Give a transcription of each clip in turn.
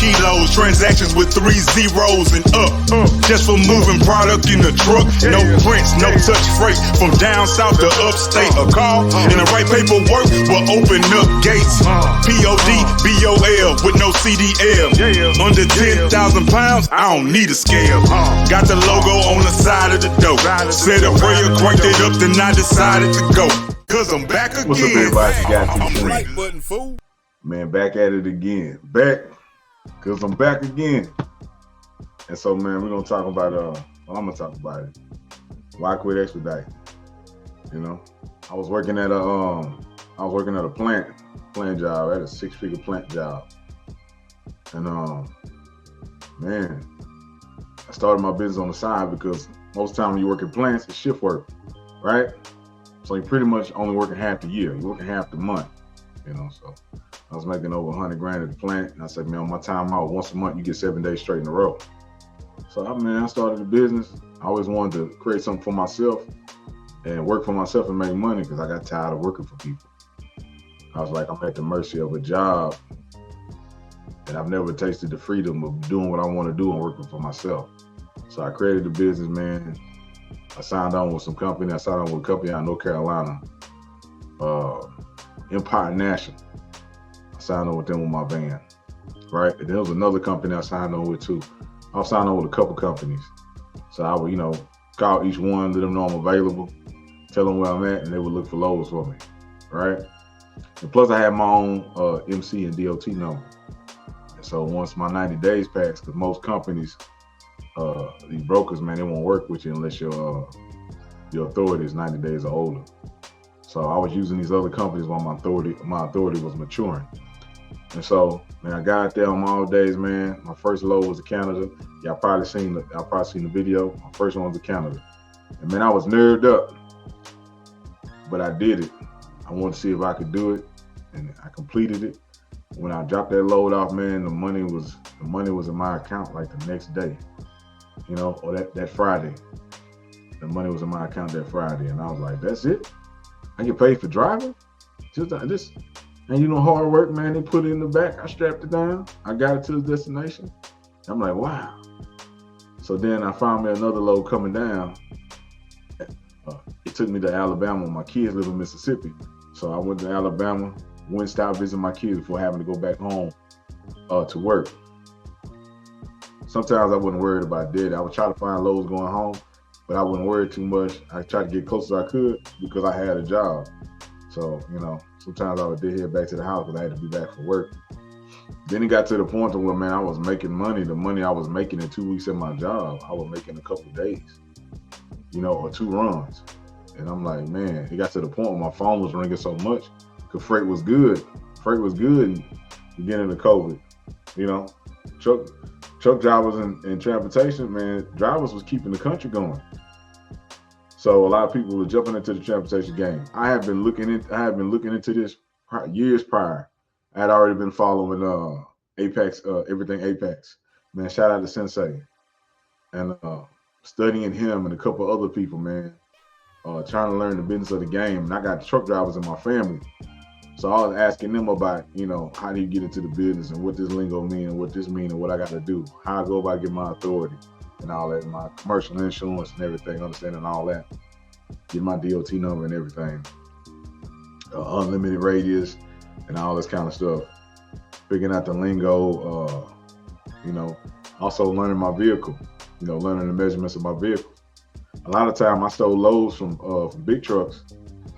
kilos, transactions with 3 zeros and up. Just for moving product in the truck. No prints, no touch freight. From down south to upstate. A car and the right paperwork will open up gates. POD, BOL with no CDL. Under 10,000 pounds, I don't need a scale. Got the logo on the side of the door. Said a prayer, cranked it up, then I decided to go. Cause I'm back again. What's up, everybody? I'm right button, fool. Man, back at it again. Back, cause I'm back again. And so, man, we're gonna talk about I'm gonna talk about it. Why quit Expediting? You know, I was working at a plant job, at a 6-figure plant job. And man, I started my business on the side because most of the time when you work in plants, it's shift work, right? So you're pretty much only working half the year. You're working half the month, you know. So I was making over 100 grand at the plant, and I said, man, on my time out, once a month, you get 7 days straight in a row. So I started the business. I always wanted to create something for myself and work for myself and make money because I got tired of working for people. I was like, I'm at the mercy of a job, and I've never tasted the freedom of doing what I want to do and working for myself. So I created the business, man. I signed on with some company. I signed on with a company out in North Carolina, Empire National. I signed on with them with my van, right? And there was another company I signed on with too. I was signed on with a couple companies. So I would, call each one, let them know I'm available, tell them where I'm at, and they would look for loads for me, right? And plus I had my own MC and DOT number. And so once my 90 days passed, because most companies, these brokers, man, they won't work with you unless your authority is 90 days or older. So I was using these other companies while my authority was maturing. And so, man, I got out there on my old days, man. My first load was to Canada. Y'all probably seen the video. My first one was to Canada. And man, I was nerved up, but I did it. I wanted to see if I could do it, and I completed it. When I dropped that load off, man, the money was in my account like the next day. Or that Friday. The money was in my account that Friday, and I was like, that's it? I get paid for driving? Just this. And hard work, man, they put it in the back. I strapped it down. I got it to the destination. I'm like, wow. So then I found me another load coming down. It took me to Alabama. My kids live in Mississippi. So I went to Alabama, went and stopped visiting my kids before having to go back home to work. Sometimes I wasn't worried about that. I would try to find loads going home, but I wouldn't worry too much. I tried to get close as I could because I had a job. So, sometimes I would head back to the house because I had to be back for work. Then it got to the point where, man, I was making money. The money I was making in 2 weeks at my job, I was making a couple of days, or 2 runs. And I'm like, man, it got to the point where my phone was ringing so much because freight was good. Freight was good in the beginning of COVID, Truck drivers and transportation, man, drivers was keeping the country going. So a lot of people were jumping into the transportation game. I had been looking into this years prior. I had already been following Apex, everything Apex. Man, shout out to Sensei. And studying him and a couple other people, man, trying to learn the business of the game. And I got truck drivers in my family. So I was asking them about, how do you get into the business and what this lingo mean and what this mean and what I got to do, how I go about getting my authority and all that, my commercial insurance and everything, understanding all that, get my DOT number and everything, unlimited radius and all this kind of stuff, figuring out the lingo, also learning my vehicle, learning the measurements of my vehicle. A lot of time I stole loads from big trucks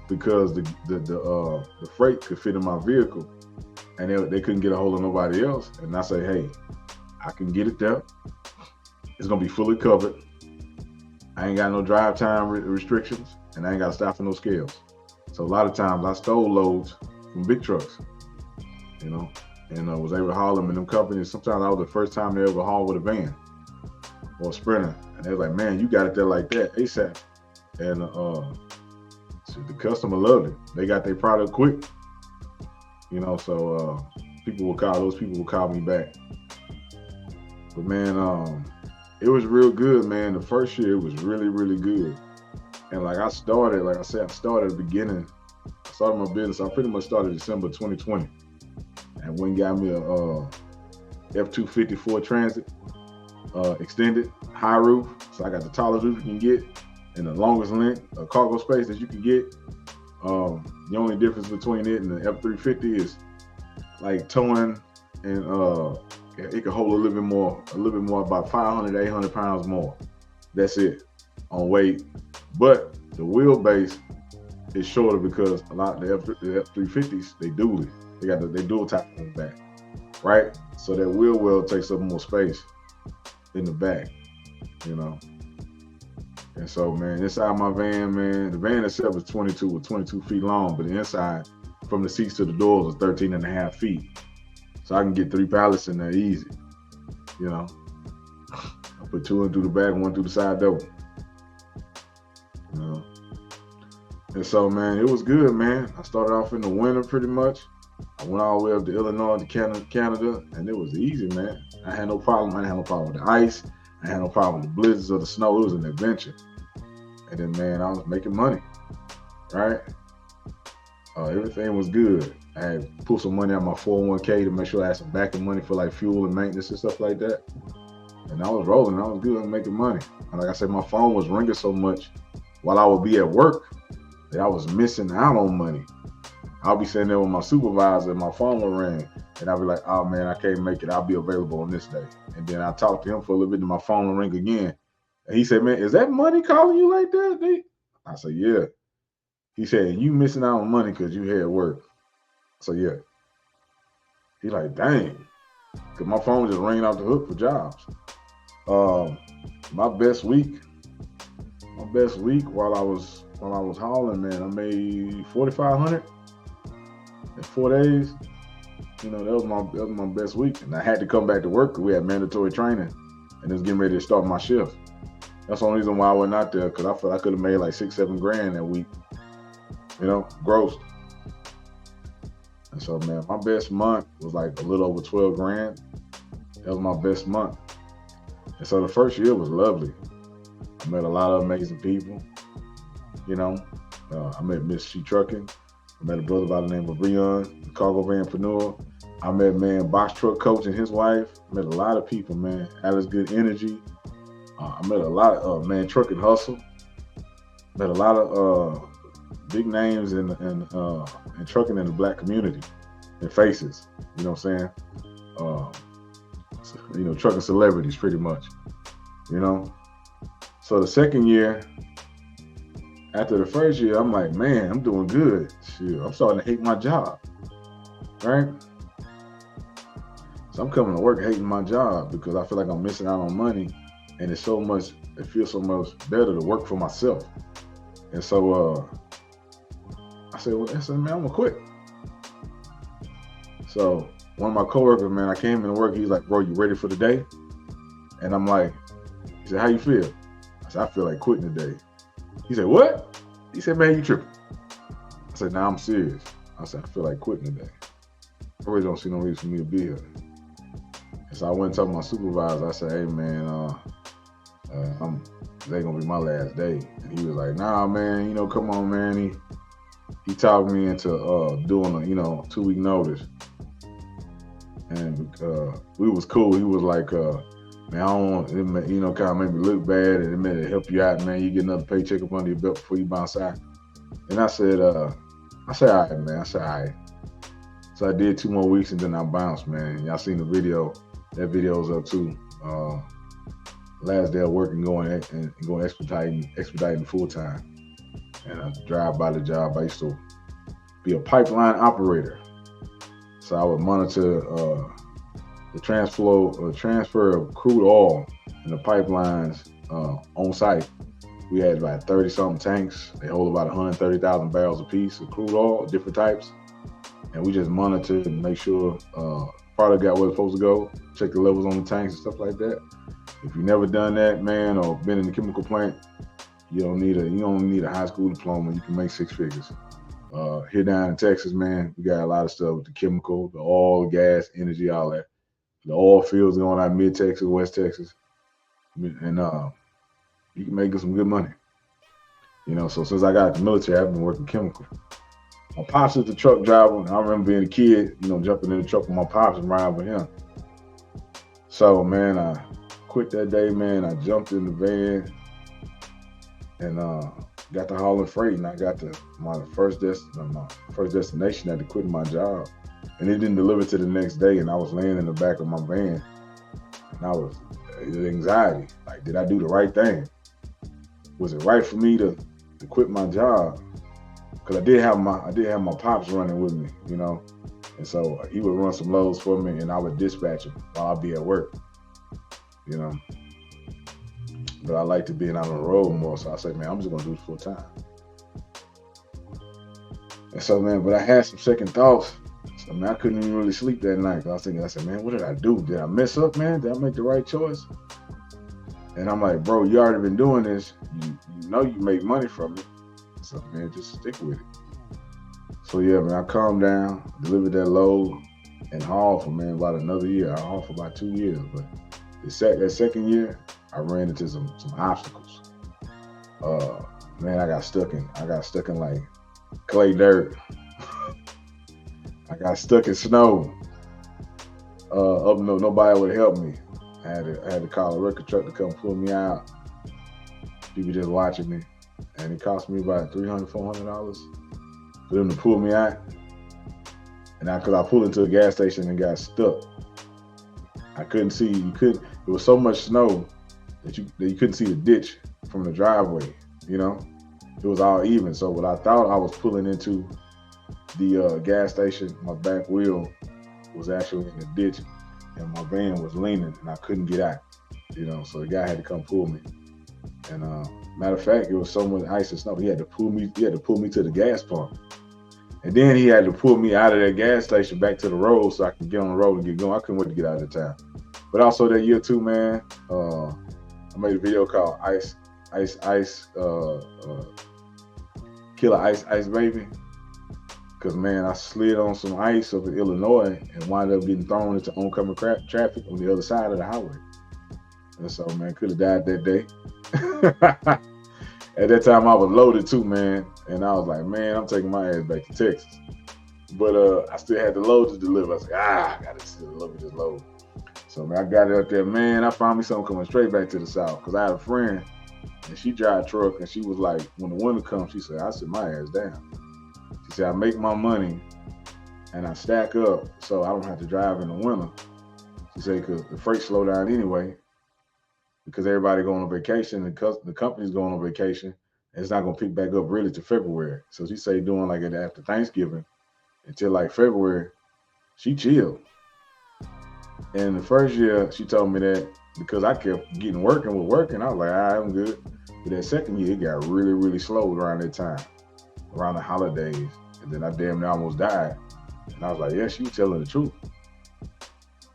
because the freight could fit in my vehicle and they couldn't get a hold of nobody else. And I say, hey, I can get it there. It's gonna be fully covered. I ain't got no drive time restrictions and I ain't got to stop for no scales. So a lot of times I stole loads from big trucks, and was able to haul them in them companies. Sometimes I was the first time they ever hauled with a van or a Sprinter. And they was like, man, you got it there like that, ASAP. And the customer loved it. They got their product quick. So those people will call me back. But man, it was real good, man. The first year it was really, really good. And I started at the beginning. I started my business. I pretty much started December 2020. And went and got me F-250 Ford Transit, extended, high roof. So I got the tallest roof you can get and the longest length cargo space that you can get. The only difference between it and the F-350 is like towing, and it can hold a little bit more, about 500 to 800 pounds more. That's it on weight. But the wheelbase is shorter because a lot of the F-350s, they dual tap on the back, right? So that wheel well takes up more space in the back, you know. And so, man, inside my van, man, the van itself is 22 feet long, but the inside from the seats to the doors is 13 and a half feet. So I can get 3 pallets in there easy, you know. I put 2 in through the back, 1 through the side door, you know. And so, man, it was good, man. I started off in the winter pretty much. I went all the way up to Illinois to Canada, and it was easy, man. I had no problem. I didn't have no problem with the ice. I had no problem with the blizzards or the snow. It was an adventure. And then, man, I was making money, right? Everything was good. I had pulled some money out of my 401k to make sure I had some backing money for like fuel and maintenance and stuff like that. And I was rolling. I was good at making money. And like I said, my phone was ringing so much while I would be at work that I was missing out on money. I'll be sitting there with my supervisor and my phone will ring. And I'll be like, oh, man, I can't make it. I'll be available on this day. And then I talk to him for a little bit and my phone will ring again. And he said, man, is that money calling you like that, Nate? I said, yeah. He said, you missing out on money because you here at work. So, yeah. He's like, dang. Because my phone was just ringing off the hook for jobs. My best week while I was hauling, man, I made $4,500 in 4 days. You know, that was my best week. And I had to come back to work because we had mandatory training and it was getting ready to start my shift. That's the only reason why I went out there, because I felt I could have made like $6-7 grand that week, you know, gross. And so, man, my best month was like a little over 12 grand. That was my best month. And so the first year was lovely. I met a lot of amazing people, you know. I met Miss She Trucking. I met a brother by the name of Breon, the cargo vanpreneur. I met, man, box truck coach and his wife. I met a lot of people, man. Alice Good Energy. I met a lot of, man, Truck and Hustle. Met a lot of big names in trucking in the black community and faces, you know what I'm saying? You know, trucking celebrities pretty much, you know? So the second year, after the first year, I'm like, man, I'm doing good. Shoot, I'm starting to hate my job, right? So I'm coming to work hating my job because I feel like I'm missing out on money, and it feels so much better to work for myself. And so I said, man, I'm gonna quit. So one of my coworkers, man, I came into work, he's like, bro, you ready for the day? And I'm like, he said, how you feel? I said, I feel like quitting today. He said, what? He said, man, you tripping. I said, nah, I'm serious. I said, I feel like quitting today. I really don't see no reason for me to be here. And so I went and talked to my supervisor. I said, hey, man, today's gonna be my last day. And he was like, nah, man, you know, come on, man. He talked me into doing a, 2-week notice. And we was cool. He was like, man, I don't want it, kind of made me look bad, and it made it help you out, man. You get another paycheck up under your belt before you bounce out. And I said, all right, man. I said, all right. So I did 2 more weeks and then I bounced, man. Y'all seen the video. That video's up too. Last day of work and going expediting full time. And I drive by the job. I used to be a pipeline operator. So I would monitor the transfer of crude oil in the pipelines on site. We had about 30-something tanks. They hold about 130,000 barrels a piece of crude oil, different types. And we just monitored and make sure product got where it's supposed to go, check the levels on the tanks and stuff like that. If you've never done that, man, or been in the chemical plant, you don't need a high school diploma. You can make 6 figures. Here down in Texas, man, we got a lot of stuff with the chemical, the oil, gas, energy, all that. The oil fields going out mid-Texas, West Texas. And you can make some good money. So since I got out the military, I've been working chemical. My pops is the truck driver. I remember being a kid, jumping in the truck with my pops and riding with him. So man, I quit that day, man. I jumped in the van and got to hauling freight, and I got to my first destination after quitting my job, and it didn't deliver to the next day, and I was laying in the back of my van, and I was anxiety. Like, did I do the right thing? Was it right for me to quit my job? Because I did have my pops running with me, you know, and so he would run some loads for me, and I would dispatch him while I'd be at work, you know. But I like to be out on the road more, so I said, man, I'm just gonna do it full time. And so, man, but I had some second thoughts. So, man, I couldn't even really sleep that night. I was thinking, I said, man, what did I do? Did I mess up, man? Did I make the right choice? And I'm like, bro, you already been doing this. You know you make money from it. So, man, just stick with it. So, yeah, man, I calmed down, delivered that load, and hauled for, man, about another year. I hauled for about 2 years. But that second year, I ran into some obstacles. Man, I got stuck in like clay dirt. I got stuck in snow. Nobody would help me. I had to call a record truck to come pull me out. People just watching me, and it cost me about $300, $400 for them to pull me out. And because I pulled into a gas station and got stuck, I couldn't see. It was so much snow that you couldn't see the ditch from the driveway. You know, it was all even. So what I thought I was pulling into the gas station, my back wheel was actually in the ditch, and my van was leaning, and I couldn't get out. You know, so the guy had to come pull me. And matter of fact, it was so much ice and snow. He had to pull me to the gas pump, and then he had to pull me out of that gas station back to the road so I could get on the road and get going. I couldn't wait to get out of the town. But also that year too, man, I made a video called Killer Ice Baby. Cause man, I slid on some ice up in Illinois and wound up getting thrown into oncoming traffic on the other side of the highway. And so, man, could have died that day. At that time, I was loaded too, man. And I was like, man, I'm taking my ass back to Texas. But I still had the load to deliver. I was like, I gotta still deliver this load. So, man, I got it up there, man. I found me something coming straight back to the south. Cause I had a friend, and she drive a truck, and she was like, when the winter comes, she said, I sit my ass down. She said, I make my money and I stack up so I don't have to drive in the winter. She said, because the freight slow down anyway, because everybody going on vacation, the company's going on vacation, and it's not going to pick back up really to February. So she said doing like it after Thanksgiving until like February, she chilled. And the first year she told me that because I kept working, I was like, all right, I'm good. But that second year, it got really, really slow around that time, around the holidays. And then I damn near almost died. And I was like, yeah, she was telling the truth.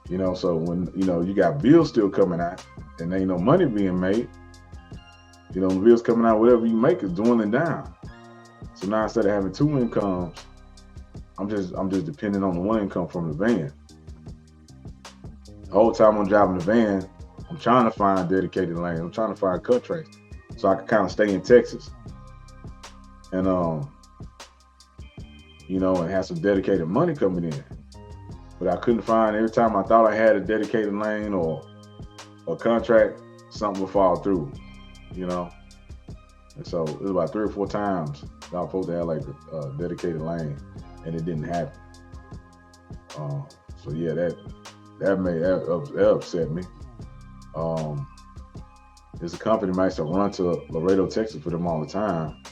You know, so when, you know, you got bills still coming out and ain't no money being made, you know, the bills coming out, whatever you make is dwindling down. So now instead of having two incomes, I'm just depending on the one income from the van. The whole time I'm driving the van, I'm trying to find dedicated lane. I'm trying to find cut trace so I can kind of stay in Texas. And you know, and have some dedicated money coming in. But I couldn't find, every time I thought I had a dedicated lane or a contract, something would fall through, you know? And so it was about 3 or 4 times I was supposed to have like a dedicated lane, and it didn't happen. So yeah, that upset me. There's a company I used to run to Laredo, Texas for them all the time.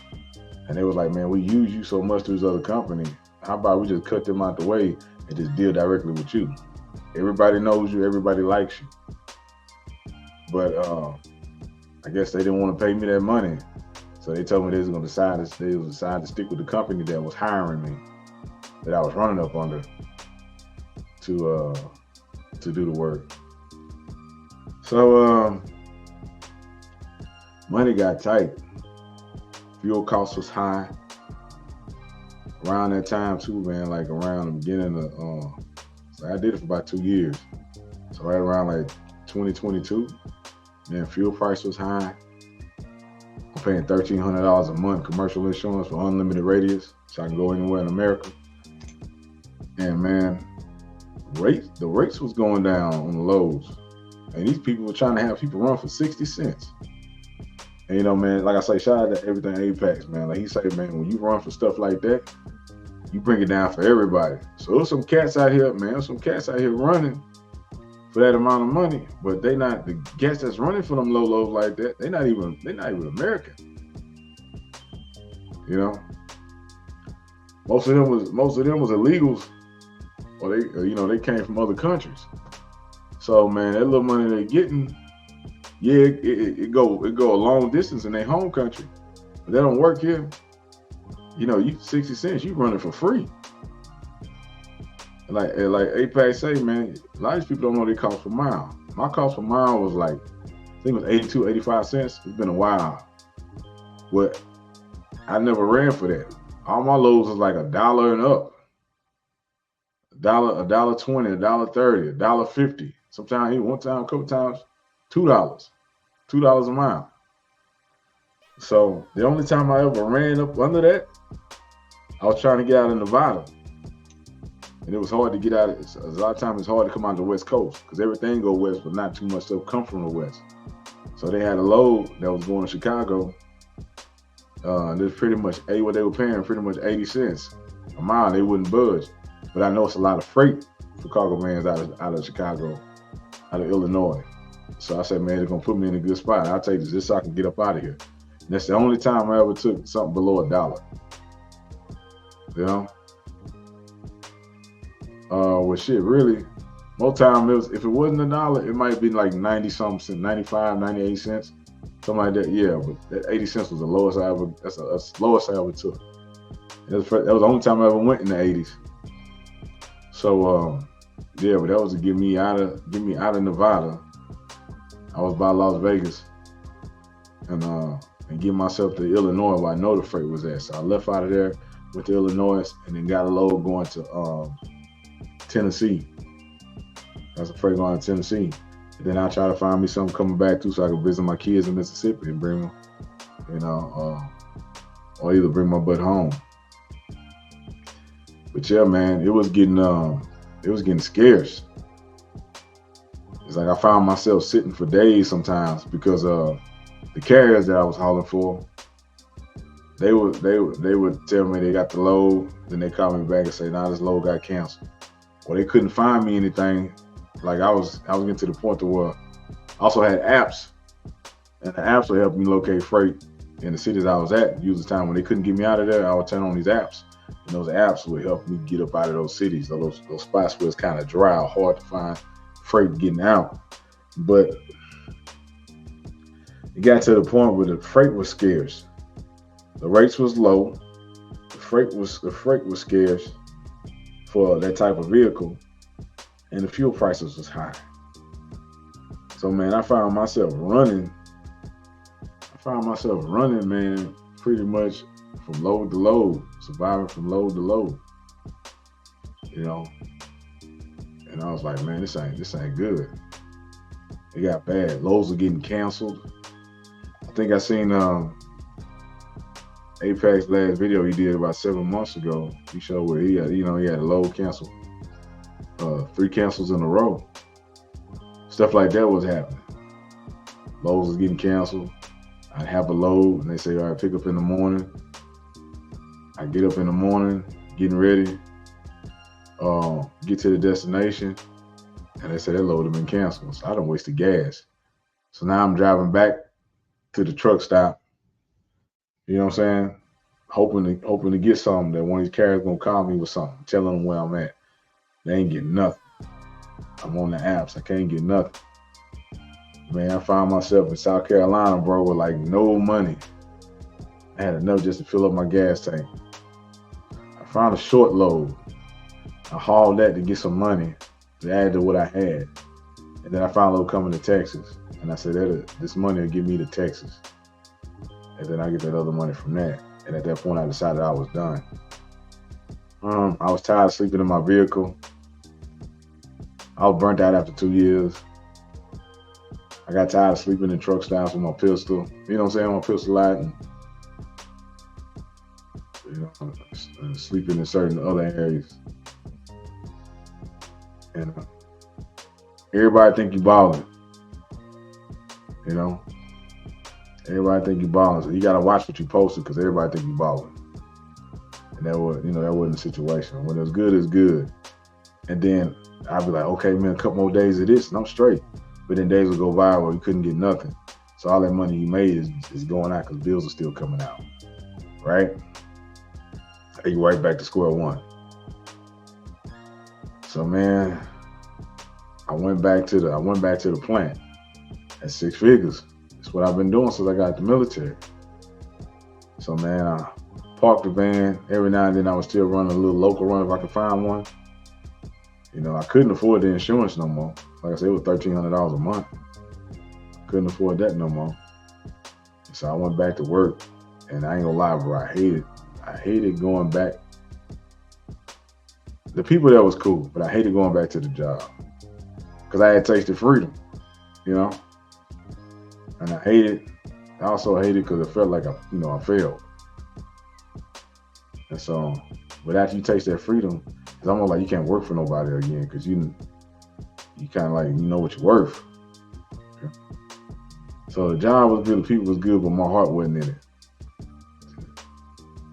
And they was like, man, we use you so much through this other company. How about we just cut them out the way and just deal directly with you? Everybody knows you. Everybody likes you. But I guess they didn't want to pay me that money. So they told me they was going to decide to stick with the company that was hiring me, that I was running up under to do the work. So money got tight. Fuel cost was high. Around that time too, man, like around the beginning of, so I did it for about 2 years. So right around like 2022, man, fuel price was high. I'm paying $1,300 a month commercial insurance for unlimited radius, so I can go anywhere in America. And man, the rates was going down on the loads. And these people were trying to have people run for 60 cents. And, you know, man, like I say, shout out to Everything Apex, man. Like he said, man, when you run for stuff like that, you bring it down for everybody. So there's some cats out here, man. There's some cats out here running for that amount of money, but they not the cats that's running for them low lows like that. They're not even American. You know, most of them was illegals, or they came from other countries. So man, that little money they're getting, yeah, it go a long distance in their home country, but that don't work here. You know, you 60 cents, you running for free. Like Apex say, man, a lot of these people don't know they cost per mile. My cost per mile was like, I think it was 82, 85 cents. It's been a while. But I never ran for that. All my loads was like $1 and up. $1.20, $1.30, $1.50. Sometimes, one time, a couple times, $2. $2 a mile. So the only time I ever ran up under that, I was trying to get out of Nevada. And it was hard to get out. A lot of times it's hard to come out the West Coast because everything go west, but not too much stuff come from the West. So they had a load that was going to Chicago. There's pretty much what they were paying, pretty much 80 cents a mile. They wouldn't budge. But I know it's a lot of freight for cargo vans out of Chicago, out of Illinois. So I said, man, they're gonna put me in a good spot. I'll take this just so I can get up out of here. And that's the only time I ever took something below $1. You know? Well, shit, really, most time if it wasn't $1, it might be like 90 something cents, 95, 98 cents, something like that. Yeah, but that 80 cents was the lowest I ever. That's the lowest I ever took. That was the only time I ever went in the 80s. So yeah, but that was to get me out of Nevada. I was by Las Vegas, and get myself to Illinois where I know the freight was at. So I left out of there, went to Illinois, and then got a load going to Tennessee. That's a freight going to Tennessee. And then I try to find me something coming back too, so I can visit my kids in Mississippi and bring them, or either bring my butt home. But yeah, man, it was getting scarce. It's like I found myself sitting for days sometimes because the carriers that I was hauling for, they would tell me they got the load, then they call me back and say, nah, this load got canceled. Or they couldn't find me anything. Like I was getting to the point to where I also had apps, and the apps would help me locate freight in the cities I was at. Usually time when they couldn't get me out of there, I would turn on these apps. And those apps would help me get up out of those cities, those spots where it's kind of dry, hard to find freight getting out. But it got to the point where the freight was scarce. The rates was low. The freight was scarce for that type of vehicle, and the fuel prices was high. So man, I found myself running, man, pretty much from load to load, surviving from load to load. You know, and I was like, man, this ain't good. It got bad. Loads are getting canceled. I think I seen Apex last video he did about 7 months ago. He showed where he had a load canceled, 3 cancels in a row. Stuff like that was happening. Loads was getting canceled. I'd have a load and they say, all right, pick up in the morning. I get up in the morning, getting ready, get to the destination, and they say that load had been canceled. So I done wasted gas. So now I'm driving back to the truck stop. You know what I'm saying? Hoping to get something that one of these carriers gonna call me with something, telling them where I'm at. They ain't getting nothing. I'm on the apps. I can't get nothing. Man, I found myself in South Carolina, bro, with like no money. I had enough just to fill up my gas tank. I found a short load. I hauled that to get some money to add to what I had. And then I found a load coming to Texas. And I said, this money will get me to Texas. And then I get that other money from that. And at that point, I decided I was done. I was tired of sleeping in my vehicle. I was burnt out after 2 years. I got tired of sleeping in truck stops with my pistol. You know what I'm saying? My pistol out and sleeping in certain other areas. And everybody think you balling. You know, everybody think you balling, so you gotta watch what you posted because everybody think you balling. And that wasn't the situation. When it's good, it's good. And then I'd be like, okay, man, a couple more days of this, and I'm straight. But then days will go by where you couldn't get nothing. So all that money you made is going out because bills are still coming out, right? And you right back to square one. So man, I went back to the plant at 6 figures. That's what I've been doing since I got the military. So man, I parked the van. Every now and then I was still running a little local run if I could find one. You know, I couldn't afford the insurance no more. Like I said, it was $1,300 a month. Couldn't afford that no more. So I went back to work, and I ain't gonna lie, bro, I hated going back. The people there was cool, but I hated going back to the job because I had tasted freedom, you know. And I also hated because it felt like I failed. And so, but after you taste that freedom, it's almost like you can't work for nobody again because you kind of like, you know what you're worth. Okay. So the job was good, the people was good, but my heart wasn't in it.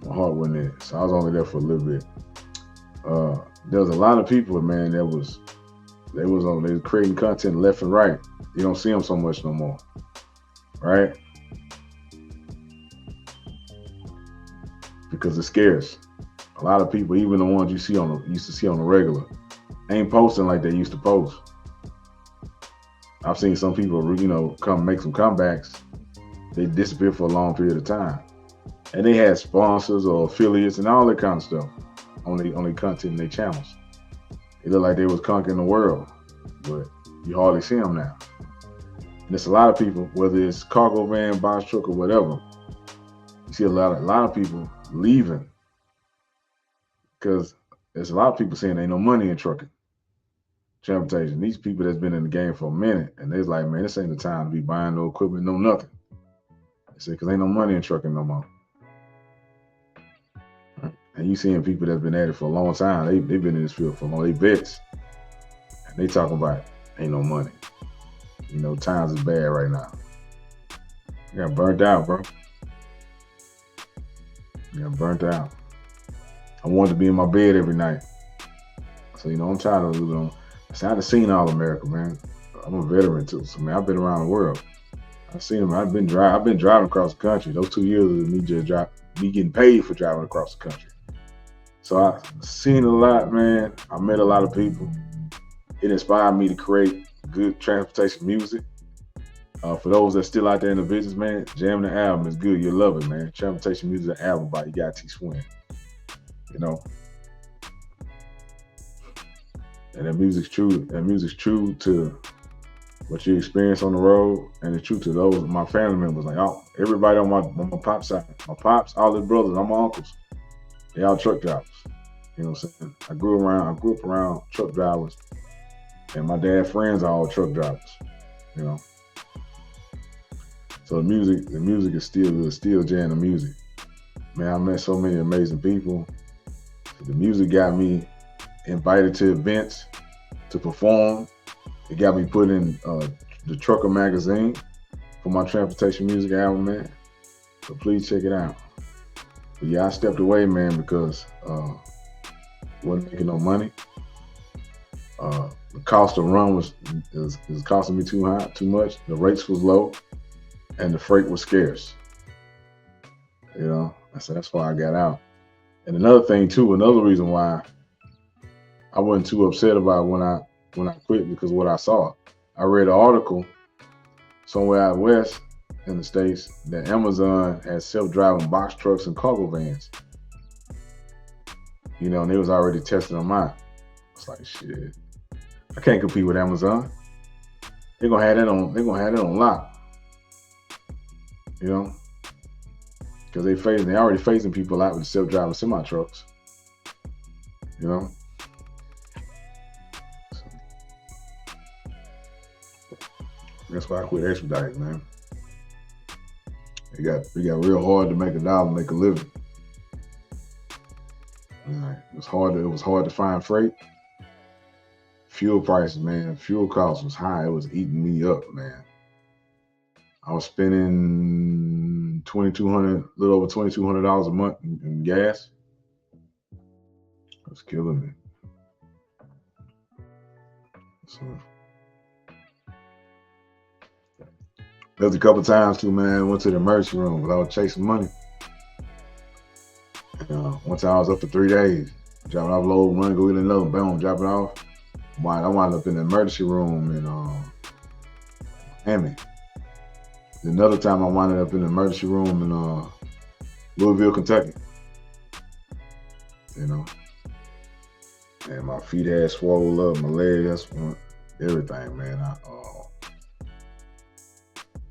My heart wasn't in it. So I was only there for a little bit. There was a lot of people, man, they was creating content left and right. You don't see them so much no more, right? Because it's scarce. A lot of people, even the ones you used to see on the regular, ain't posting like they used to post. I've seen some people, come make some comebacks. They disappear for a long period of time, and they had sponsors or affiliates and all that kind of stuff on their content and their channels. It looked like they was conquering the world, but you hardly see them now. And it's a lot of people, whether it's cargo van, box truck, or whatever. You see a lot of people leaving because there's a lot of people saying ain't no money in trucking, transportation. These people that's been in the game for a minute, and they's like, man, this ain't the time to be buying no equipment, no nothing. They say, because ain't no money in trucking no more. And you seeing people that's been at it for a long time. They've been in this field for long. They vets. And they talking about ain't no money. Times is bad right now. You got burnt out, bro. You got burnt out. I wanted to be in my bed every night. So, I'm tired of losing. I've seen all America, man. I'm a veteran too. So, man, I've been around the world. I've seen them. I've been driving across the country. Those 2 years of me getting paid for driving across the country. So I've seen a lot, man. I met a lot of people. It inspired me to create good transportation music. For those that's still out there in the business, man, jamming the album is good. You'll love it, man. Transportation music album by Swin. And that music's true. That music's true to what you experience on the road, and it's true to those my family members. Like everybody on my pop's side, my pops, all his brothers, all my uncles, they all truck drivers. You know what I'm saying? I grew up around truck drivers, and my dad's friends are all truck drivers. So the music is still jamming music. Man, I met so many amazing people. The music got me invited to events to perform. It got me put in the Trucker magazine for my transportation music album, man. So please check it out. But yeah, I stepped away, man, because wasn't making no money. The cost of run was costing me too much. The rates was low, and the freight was scarce. So that's why I got out. And another reason why I wasn't too upset about when I quit, because what I saw. I read an article somewhere out west in the States that Amazon has self-driving box trucks and cargo vans. And they was already testing them out. It's like, shit, I can't compete with Amazon. They're gonna have that on lock. Because they already phasing people out with self-driving semi trucks. That's why I quit Expediting, man. It got real hard to make $1, make a living. It was hard to find freight. Fuel prices, man. Fuel costs was high. It was eating me up, man. I was spending a little over $2,200 a month in gas. It was killing me. So there's a couple times too, man. I went to the emergency room, but I was chasing money. One time I was up for 3 days, dropping off load, money, go get another, boom, drop it off. I wound up in the emergency room in Miami. Another time I wound up in the emergency room in Louisville, Kentucky. And my feet had swollen up, my legs, everything, man.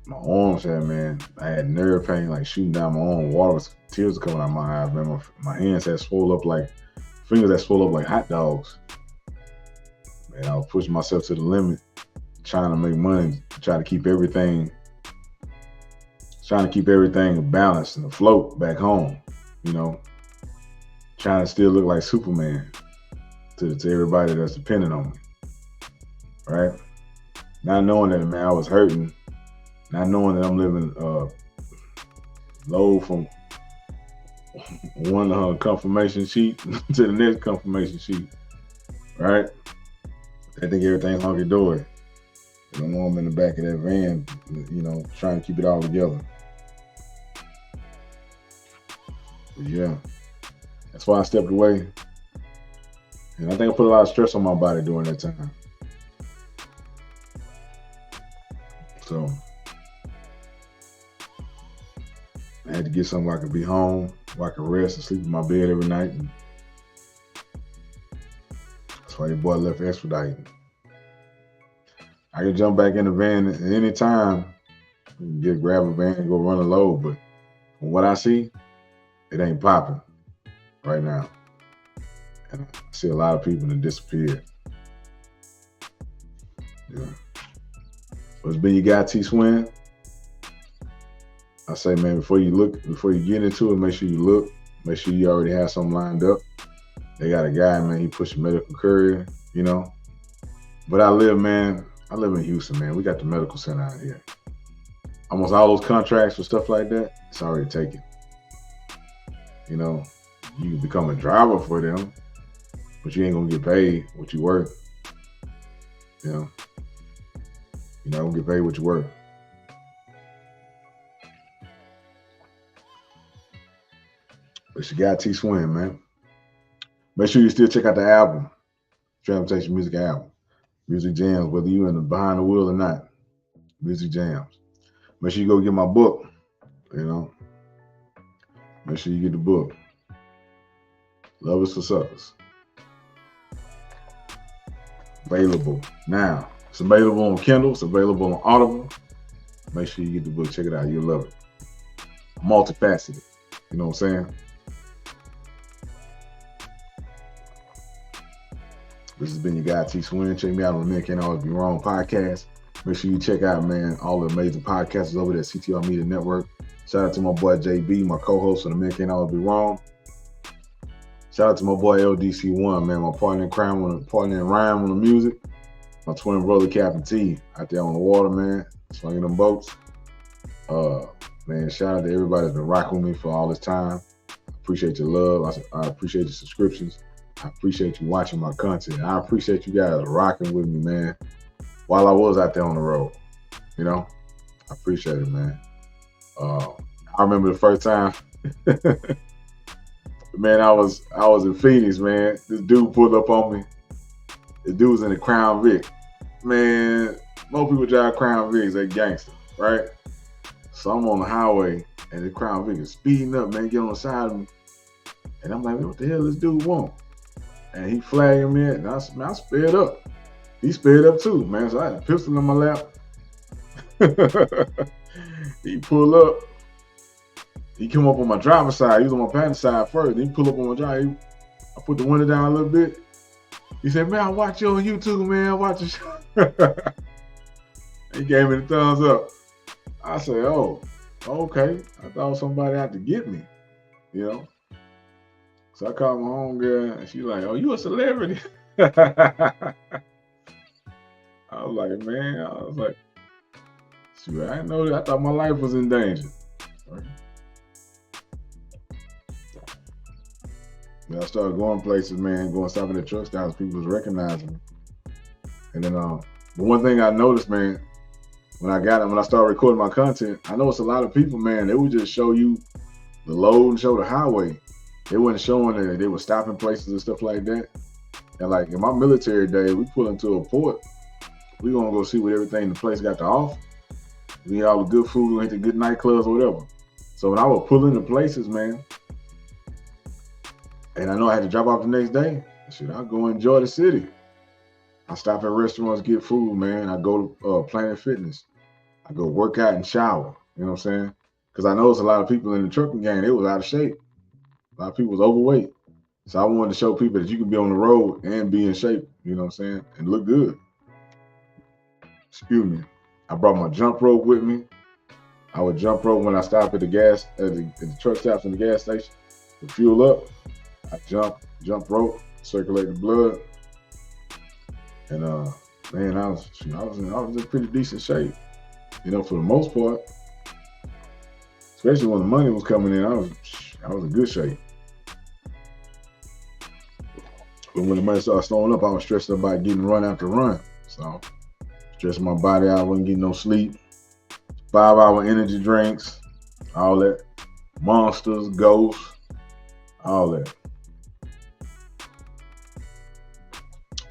My arms I had nerve pain, like shooting down my arm. Tears were coming out of my eyes, man. My hands had swollen up fingers that swole up like hot dogs. Man, I was pushing myself to the limit, trying to make money, trying to keep everything balanced and afloat back home, trying to still look like Superman to everybody that's dependent on me, right? Not knowing that, man, I was hurting, not knowing that I'm living low from one confirmation sheet to the next confirmation sheet, right? I think everything's hunky-dory. I know I'm in the back of that van, trying to keep it all together. But yeah, that's why I stepped away. And I think I put a lot of stress on my body during that time. So I had to get somewhere I could be home, where I could rest and sleep in my bed every night. And that's why your boy left Expediting. I can jump back in the van at any time, grab a van and go run a load. But from what I see, it ain't popping right now. And I see a lot of people that disappeared. Yeah. So it's been your guy Swin. I say, man, before you get into it, make sure you look. Make sure you already have something lined up. They got a guy, man, he pushing medical courier, But I live in Houston, man. We got the medical center out here. Almost all those contracts for stuff like that, it's already taken. You can become a driver for them, but you ain't gonna get paid what you worth. You're not gonna get paid what you worth. It's your guy Swin, man. Make sure you still check out the album, Transportation Music album, Music Jams, whether you in the behind the wheel or not. Music Jams. Make sure you go get my book. Make sure you get the book. Love is for Suckers. Available now. It's available on Kindle. It's available on Audible. Make sure you get the book. Check it out. You'll love it. Multifaceted. You know what I'm saying? This has been your guy Swin. Check me out on the Men Can't Always Be Wrong podcast. Make sure you check out, man, all the amazing podcasters over there at CTR Media Network. Shout out to my boy JB, my co-host of the Men Can't Always Be Wrong. Shout out to my boy LDC1, man, my partner in crime, partner in rhyme on the music. My twin brother Captain T out there on the water, man, swinging them boats. Man, shout out to everybody that's been rocking with me for all this time. I appreciate your love. I appreciate your subscriptions. I appreciate you watching my content. I appreciate you guys rocking with me, man, while I was out there on the road. I appreciate it, man. I remember the first time, man, I was in Phoenix, man. This dude pulled up on me. The dude was in a Crown Vic. Man, most people drive Crown Vics, they gangster, right? So I'm on the highway, and the Crown Vic is speeding up, man, get on the side of me. And I'm like, what the hell this dude want? And he flagging me, and I sped up. He sped up too, man. So I had a pistol in my lap. He pulled up. He come up on my driver's side. He was on my passenger side first. Then he pulled up on my driver. I put the window down a little bit. He said, man, I watch you on YouTube, man. I watch your show. He gave me the thumbs up. I said, oh, okay. I thought somebody had to get me, So I called my homegirl, and she's like, oh, you a celebrity? I was like, Shoot, I didn't know that. I thought my life was in danger. I started going places, man, going stopping at truck stops. People was recognizing me. And then, but one thing I noticed, man, when I started recording my content, I noticed a lot of people, man, they would just show you the load and show the highway. They wasn't showing that they were stopping places and stuff like that. And like in my military day, we pull into a port, we gonna go see what everything the place got to offer. We get all the good food, we hit the good nightclubs or whatever. So when I would pull into places, man, and I know I had to drop off the next day, shit, I'll go enjoy the city. I stop at restaurants, get food, man. I go to Planet Fitness. I go work out and shower. You know what I'm saying? Because I noticed a lot of people in the trucking gang, they was out of shape. A lot of people was overweight. So I wanted to show people that you can be on the road and be in shape, you know what I'm saying, and look good. Excuse me. I brought my jump rope with me. I would jump rope when I stop at the truck stops in the gas station to fuel up. I jump rope, circulate the blood. And man, I was in pretty decent shape, you know, for the most part. Especially when the money was coming in, I was in good shape. But when the money started slowing up, I was stressed about getting run after run. So stressing my body out, I wasn't getting no sleep. 5-hour energy drinks, all that. Monsters, Ghosts, all that.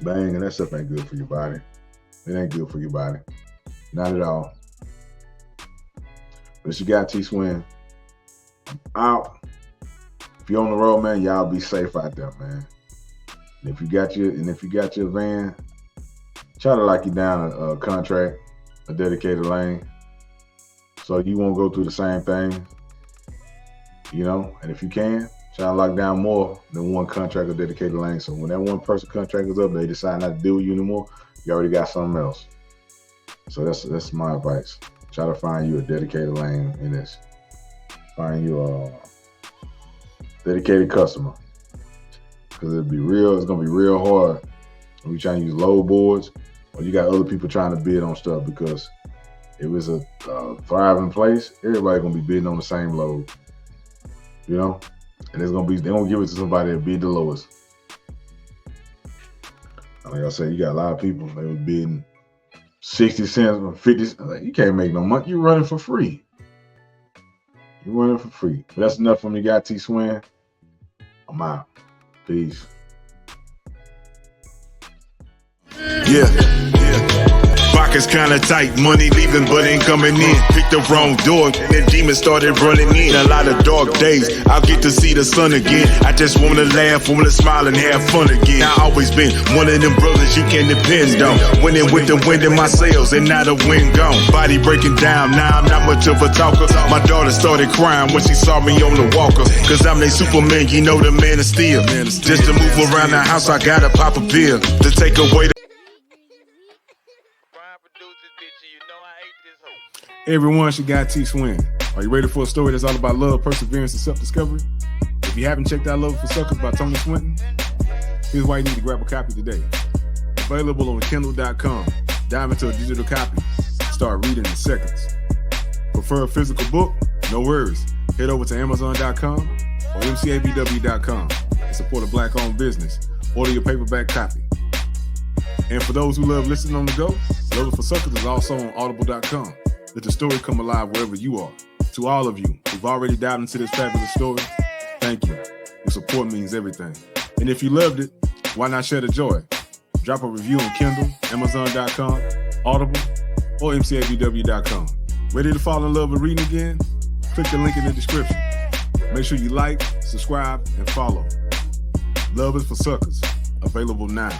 Bang, and that stuff ain't good for your body. It ain't good for your body. Not at all. But it's your guy T-Swin. I'm out. If you're on the road, man, y'all be safe out there, man. And if you got your van, try to lock you down a contract, a dedicated lane, so you won't go through the same thing. You know, and if you can, try to lock down more than one contract or dedicated lane. So when that one person contract is up, they decide not to deal with you anymore, you already got something else. So that's my advice. Try to find you a dedicated lane in this. Find you a dedicated customer. Because it's gonna be real hard when we trying to use load boards or you got other people trying to bid on stuff, because if it's a thriving place, everybody gonna be bidding on the same load. You know? And they're gonna give it to somebody that bid the lowest. Like I said, you got a lot of people, they were bidding 60 cents or 50 cents. Like, you can't make no money. You're running for free. But that's enough from the guy T-Swin. I'm out. Peace. Yeah. Pockets kinda tight, money leaving but ain't coming in. Picked the wrong door, and the demons started running in. A lot of dark days, I'll get to see the sun again. I just wanna laugh, wanna smile and have fun again. I always been one of them brothers you can depend on. Winning with the wind in my sails and now the wind gone. Body breaking down, now I'm not much of a talker. My daughter started crying when she saw me on the walker. Cause I'm they Superman, you know the man of steel. Just to move around the house, I gotta pop a pill to take away the Hey everyone, it's your guy T-Swin. Are you ready for a story that's all about love, perseverance, and self-discovery? If you haven't checked out Love for Suckers by Tony Swinton, here's why you need to grab a copy today. Available on Kindle.com. Dive into a digital copy. Start reading in seconds. Prefer a physical book? No worries. Head over to Amazon.com or MCABW.com and support a Black-owned business. Order your paperback copy. And for those who love listening on the go, Love for Suckers is also on Audible.com. Let the story come alive wherever you are. To all of you who've already dived into this fabulous story, thank you. Your support means everything. And if you loved it, why not share the joy? Drop a review on Kindle, Amazon.com, Audible, or MCABW.com. Ready to fall in love with reading again? Click the link in the description. Make sure you like, subscribe, and follow. Love is for Suckers. Available now.